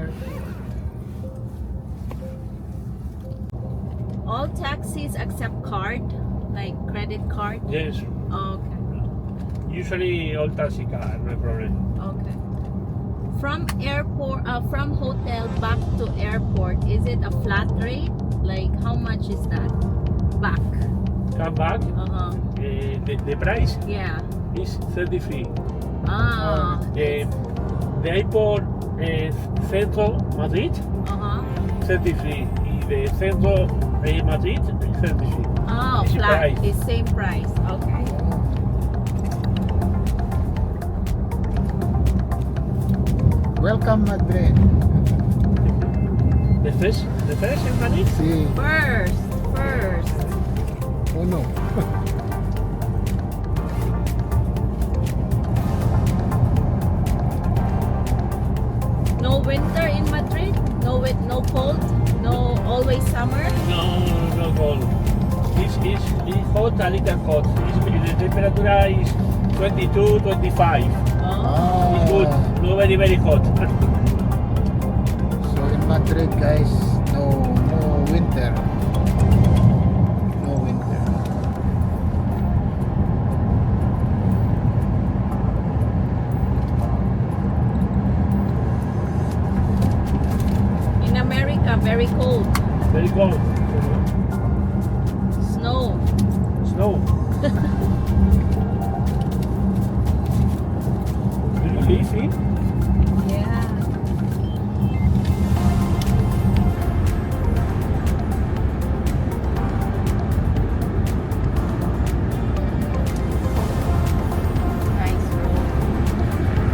Perfect. All taxis accept card, like credit card. Yes, Okay. usually all taxi car, no problem. Okay. From hotel back to airport, is it a flat rate? Like how much is that? Back. Come back, the price Yeah. is 33. Ah. The airport Centro Madrid, 33. Y de Centro Madrid, 33. Oh, It's the flat. price. It's same price. Okay. Welcome Madrid. The first in Madrid? Sí, First. uno. No winter in Madrid? No cold? No always summer? No cold. It's hot, a little hot. The temperature is 22, 25. Oh. It's good, no very hot. So in Madrid, guys, no winter. No winter. In America, very cold. Very cold. Snow. Snow. Do you live in? Yeah. Nice road.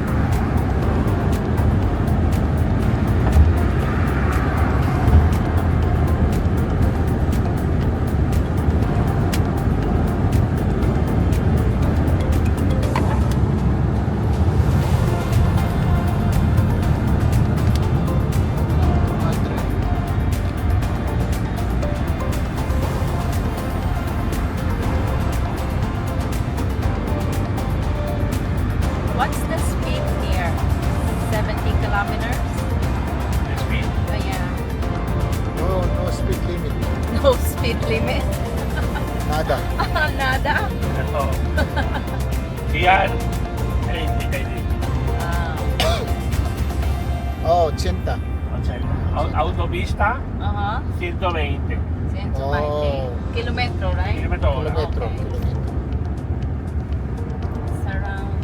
Madrid. What's the speed here? 70 kilometers? The speed? Yeah. No speed limit. No speed limit? Nada. Nada? No. Here, 80. Ah. Oh, 80. Autopista, Uh-huh. 120. 120. Oh. Kilometro, right? Kilómetro hora. Kilometro. Okay. It's around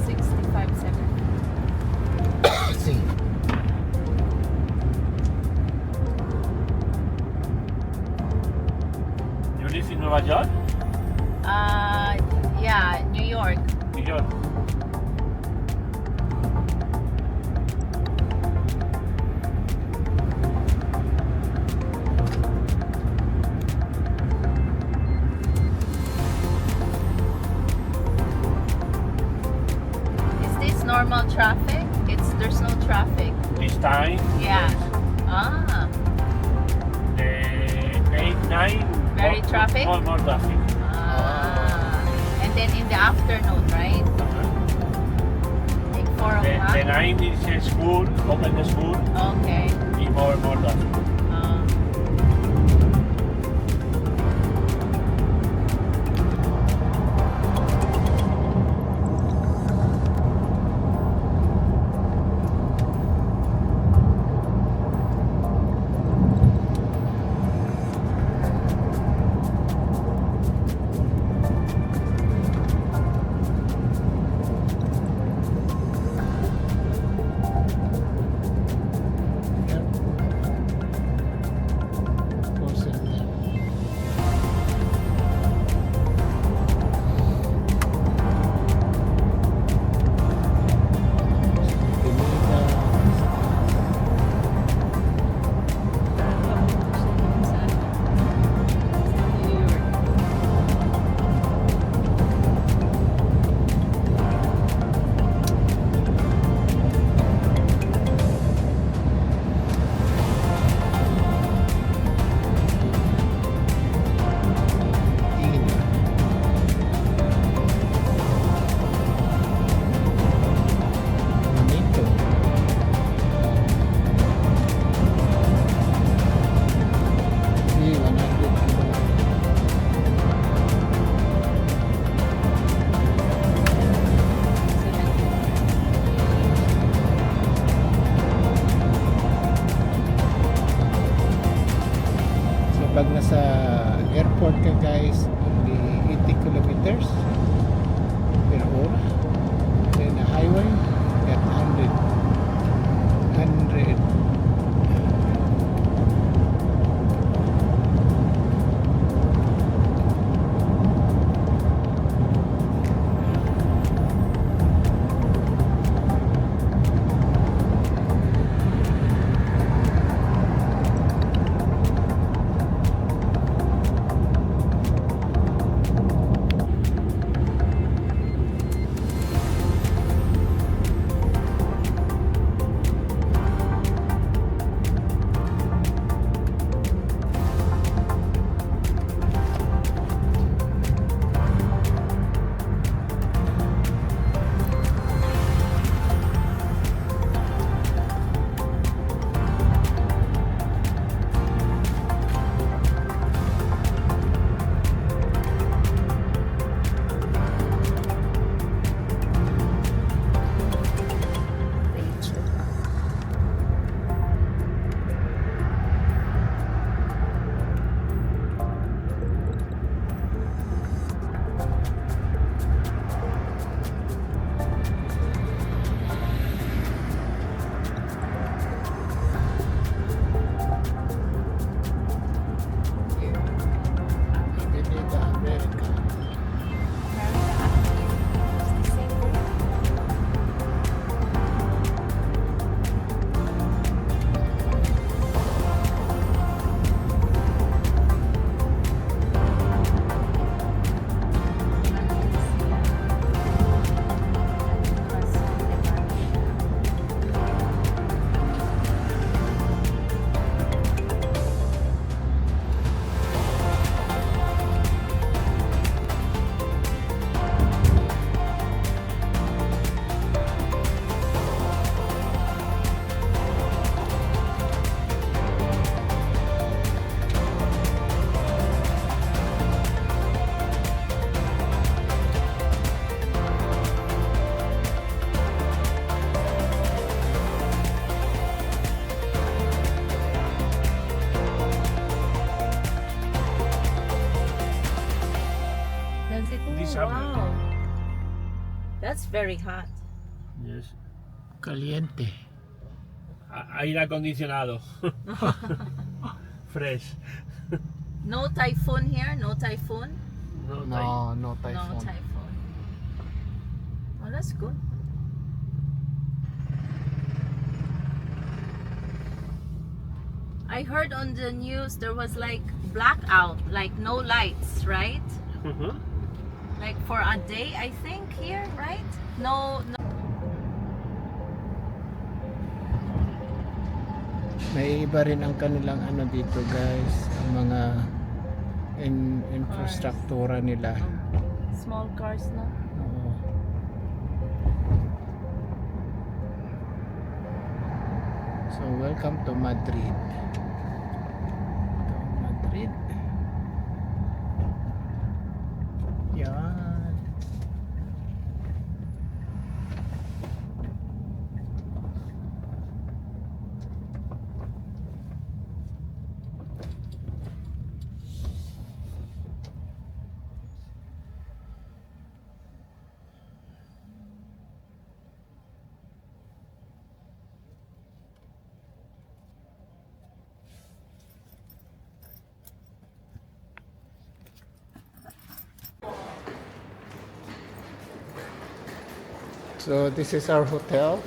65, 70. Sí. You live in Nueva York? Yeah, New York. New York. Is this normal traffic? There's no traffic. This time, Yeah. Ah. 8, 9. Very traffic? More traffic. Ah. And then in the afternoon, right? Like 4 The o'clock? 9 is school, open the school, Okay. y more traffic. Ah. pag nasa airport ka guys, only 80 kilometers per hour. Then a highway at 100. Avenida America. That's it. Oh, December. wow. That's very hot. Yes. Caliente. Aire acondicionado. Fresh. No typhoon here. No typhoon. No, No No typhoon. typhoon. Oh, that's good. I heard on the news there was like blackout, like no lights, right? Mhm. Like for a day, I think here, right? No, no. May iba rin ang kanilang ano dito guys, ang mga infrastruktura nila. Small cars, no? Oo. So welcome to Madrid. Madrid. Yan. So this is our hotel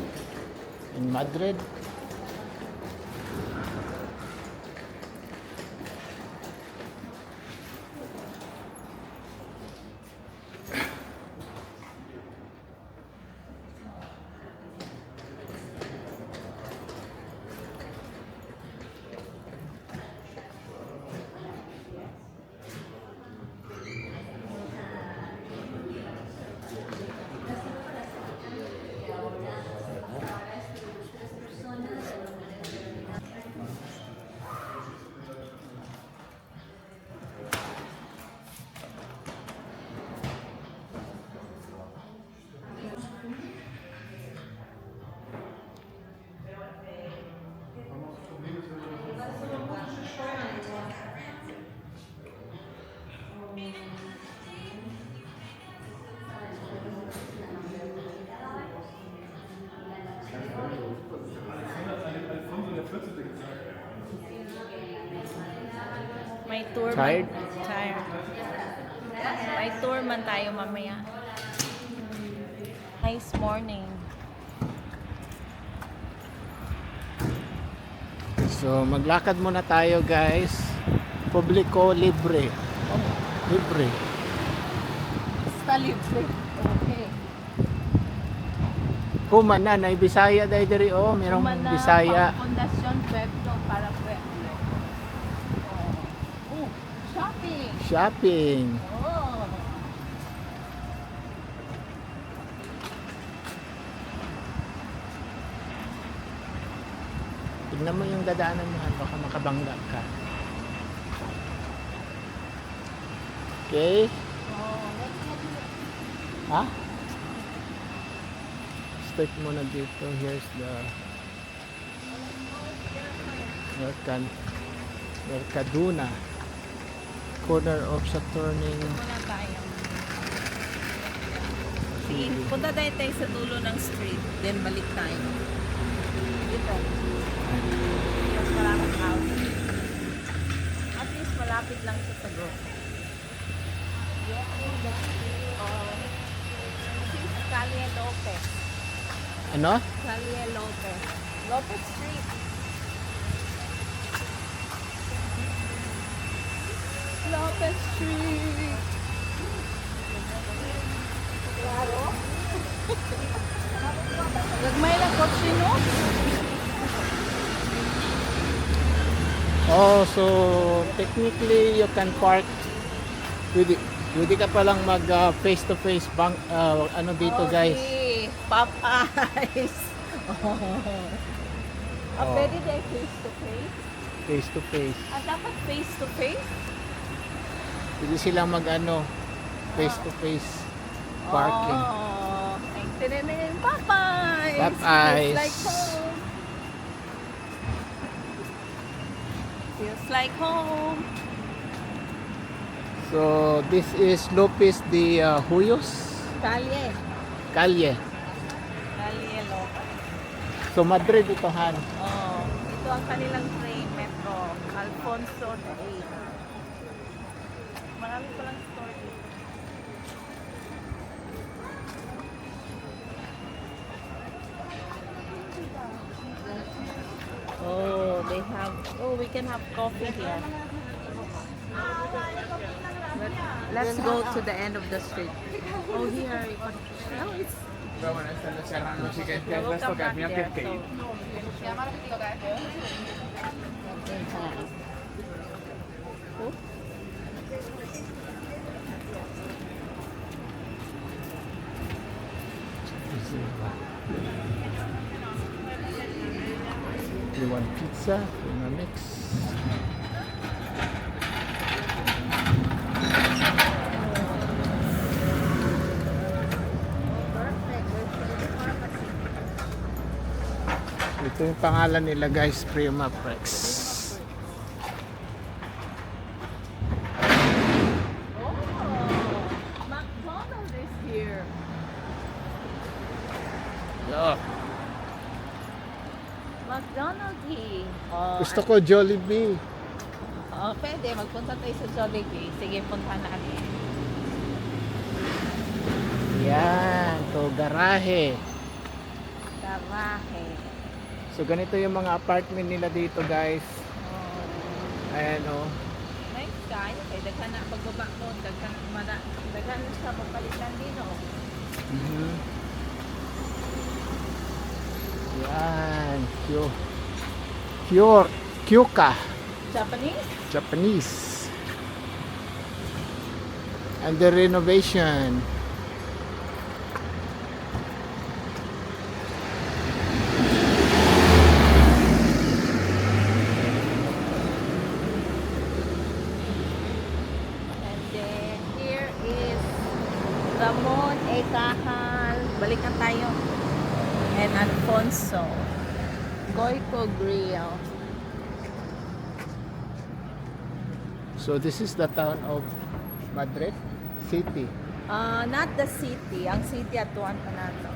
in Madrid. May tour Tired? man. Tired. May tour man tayo mamaya. Nice morning. So maglakad muna tayo guys. Publiko libre. Libre. Basta libre. Okay. Human na, na Bisaya dahil diri oh, merong Humana, Bisaya. Pundasyon Pueblo para Pueblo. Oh, shopping. Shopping. Oh. Tignan mo yung dadaanan mo, baka makabangga ka. Okay. Ha? Start muna dito. Here's the Mercadona. Corner of sa turning. Muna tayo. Sige, punta tayo sa dulo ng street. Then balik tayo. Dito. Mas maraming house. At least malapit lang siya sa grocery. This is Calle Lopez. Ano? Calle Lopez. Lopez Street. Lopez Street. Claro. Gagmay lang kotse, no? Oh, so technically you can park. Pwede ka palang mag face to face bank ano dito guys. Okay. Popeyes. Oh. Pwede tayo face to face? Face to face. Dapat face to face? Pwede silang mag ano face to face parking. Oh, tinin Popeyes. Popeyes. Feels like home. Feels like home. So this is Lopez de Huyos Calle. Calle. Calle Lopez. So Madrid ito han. Oh, ito ang kanilang train, metro. Alfonso de Ata. Marami palang store dito. Oh, they have, oh, we can have coffee here. Let's go to the end of the street. Oh, here you can, oh, it's, welcome back there. So, oh. You want pizza? You want mix? Ito yung pangalan nila guys, Prima Prex. Oh, McDonald's is here. Yeah. McDonald's here. Oh, Gusto ko Jollibee. oh, pwede. Magpunta tayo sa Jollibee. Sige, punta natin. Yan, to garahe. Garahe. So ganito yung mga apartment nila dito guys. Oh. Ayan oh. Nice guy. Okay, daghan na pagbaba mo. Daghan na siya papalitan din, oh. Mhm. Yan, Kyuka, Japanese? Japanese. And the renovation. And then, here is Ramon A. Cajal. Balikan tayo. And Alfonso. Goico Grill. So this is the town of Madrid City. Not the city. Ang city atuan pa nato.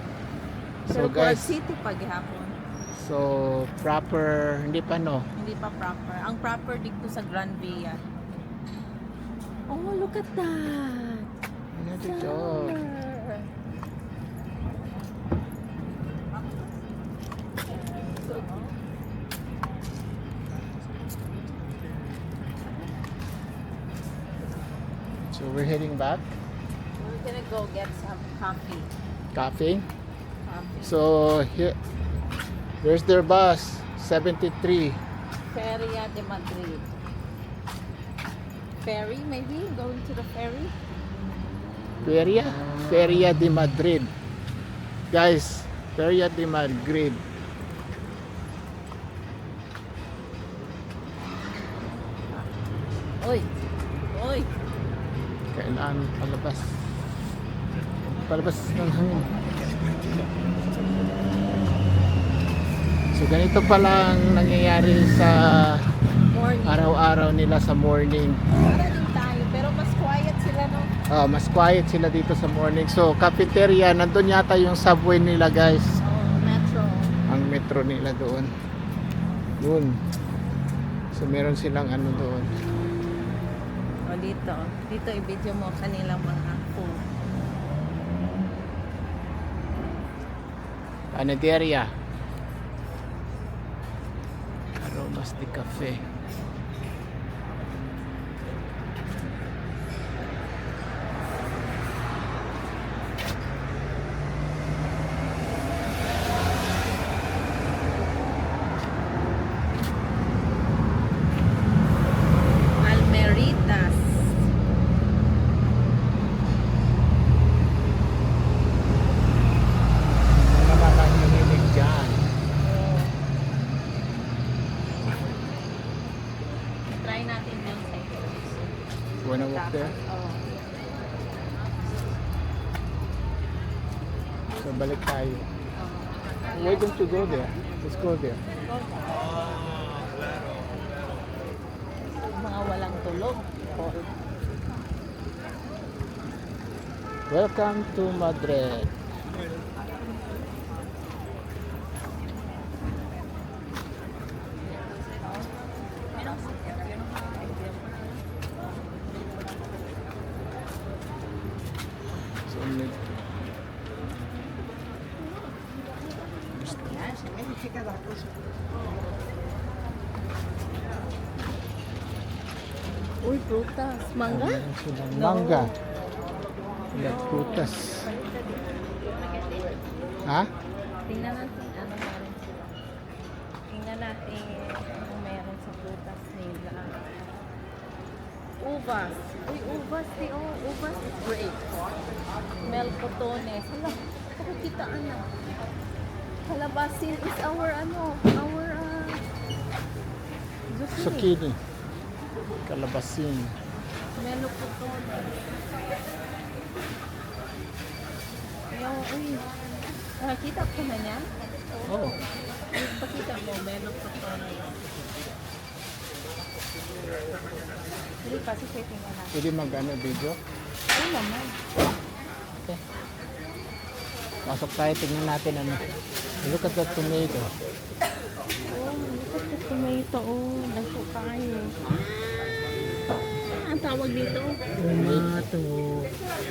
So, So, guys, city paghapon. So, proper, hindi pa no. Hindi pa proper. Ang proper dito sa Grand Via. Oh, look at that! Ano dito? Summer. So, we're heading back. We're gonna go get some coffee. Cafe. Coffee. So, here, there's their bus, 73. Feria de Madrid. Ferry, maybe? Going to the ferry? Feria de Madrid. Guys, Feria de Madrid. Oy! Oy! Kailangan palabas. Palabas ng hangin. So ganito pala ang nangyayari sa Morning. araw-araw nila sa morning. Para din tayo, pero mas quiet sila, no? Mas quiet sila dito sa morning. So cafeteria, nandun yata yung subway nila guys. Oh, metro. Ang metro nila doon. Doon. So meron silang ano doon. O, dito. Dito i-video mo kanilang mga food. Panaderia. Aromas de Cafe. Almeritas. Ano naman ang nanilig dyan? Try natin yung sa'yo. Wanna walk there? Oh. So balik tayo. Why don't you go there? Let's go there. Mga walang tulog. Welcome to Madrid. So, Uy, prutas. Mangga? meron silang No. mangga. Yan, prutas. Ha? Tingnan natin ano meron sila. Tingnan natin ano meron sa prutas nila. Uvas. Uy, uvas. Uvas is great. Melcotones. Hala, pakikitaan na. Calabasin is our zucchini. Zucchini. Kalabasin. Melcotones. Ayaw, uy. Nakakita ko na niya? Oh, Pakita mo, melcotones. Hindi pa, si Katie nga na. pwede mag-ano video? Ano naman? Okay. Pasok tayo, tingnan natin ano. Look at that tomato. Oh, look at the tomato. Oh, naku kayo. Ang tawag dito? Tomato.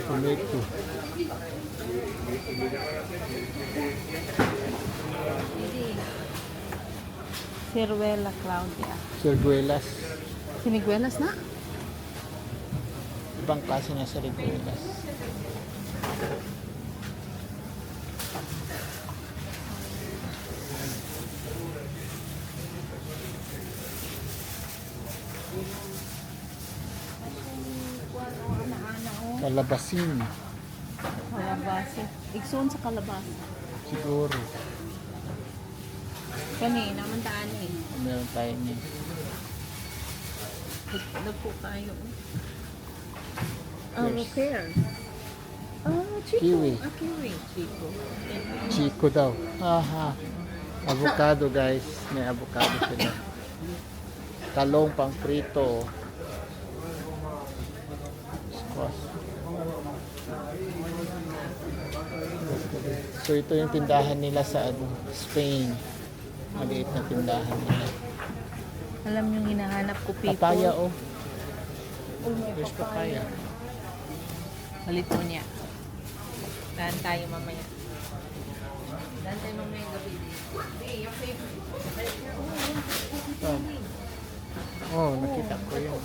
Tomato. Hindi. Ciruela Claudia. Sirguelas. Siniguelas na? Ibang klase na sirguelas. Kalabasin. Kalabasa. Igsoon sa kalabasa. Siguro. Kanina, mandaan eh. Meron tayo niya. Nagpo tayo. Yes. Pear. Chico. Kiwi. Kiwi. Chico. Chico daw. Aha. Avocado guys. May avocado sila. Talong pang prito. Squash. So ito yung tindahan nila sa Spain. Maliit na tindahan nila. Alam yung hinahanap ko, people. Papaya oh. Oh, may There's papaya. Balit mo niya. Dahan tayo mamaya. Dahan tayo mamaya gabi. Hey, your favorite. Oh, nakita ko yun.